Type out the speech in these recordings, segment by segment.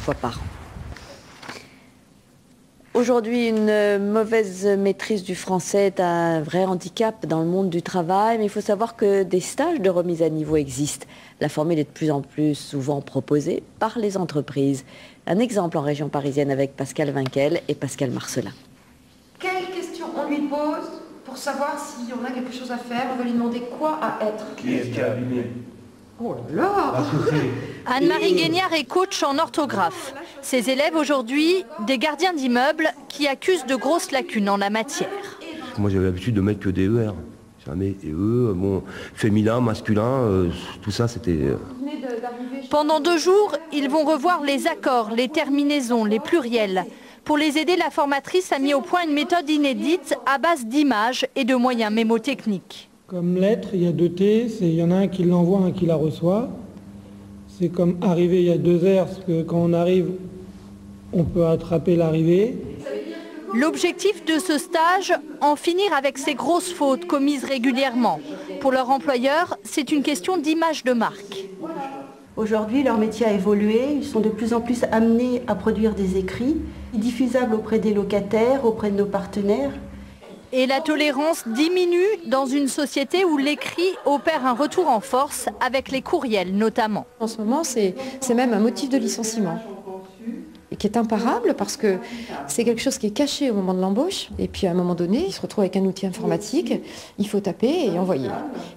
fois par an. Aujourd'hui, une mauvaise maîtrise du français est un vrai handicap dans le monde du travail, mais il faut savoir que des stages de remise à niveau existent. La formule est de plus en plus souvent proposée par les entreprises. Un exemple en région parisienne avec Pascal Vinquel et Pascal Marcelin. Quelles questions on lui pose pour savoir si on a quelque chose à faire? On va lui demander quoi à être. Qui est-ce qui a abîmé? Oh là là! Anne-Marie Guignard est coach en orthographe. Ses élèves aujourd'hui, des gardiens d'immeubles qui accusent de grosses lacunes en la matière. Moi j'avais l'habitude de mettre que des ER. Jamais et eux, bon, féminin, masculin, tout ça c'était... Pendant 2 jours, ils vont revoir les accords, les terminaisons, les pluriels. Pour les aider, la formatrice a mis au point une méthode inédite à base d'images et de moyens mémotechniques. Comme lettre, il y a 2 T, il y en a un qui l'envoie, un qui la reçoit. C'est comme arriver, il y a 2 R, parce que quand on arrive, on peut attraper l'arrivée. L'objectif de ce stage, en finir avec ces grosses fautes commises régulièrement. Pour leur employeur, c'est une question d'image de marque. Aujourd'hui, leur métier a évolué. Ils sont de plus en plus amenés à produire des écrits diffusables auprès des locataires, auprès de nos partenaires. Et la tolérance diminue dans une société où l'écrit opère un retour en force avec les courriels notamment. En ce moment, c'est même un motif de licenciement, et qui est imparable parce que c'est quelque chose qui est caché au moment de l'embauche. Et puis à un moment donné, il se retrouve avec un outil informatique, il faut taper et envoyer.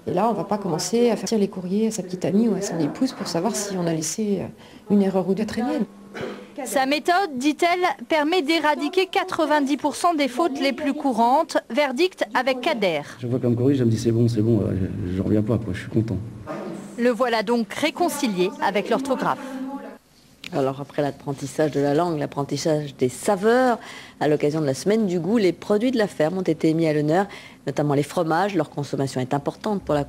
Et là, on ne va pas commencer à faire les courriers à sa petite amie ou à son épouse pour savoir si on a laissé une erreur ou deux traîner. Sa méthode, dit-elle, permet d'éradiquer 90% des fautes les plus courantes. Verdict avec Kader. Je vois comme corrige, je me dis c'est bon, je reviens pas, quoi, je suis content. Le voilà donc réconcilié avec l'orthographe. Alors après l'apprentissage de la langue, l'apprentissage des saveurs, à l'occasion de la semaine du goût, les produits de la ferme ont été mis à l'honneur, notamment les fromages. Leur consommation est importante pour la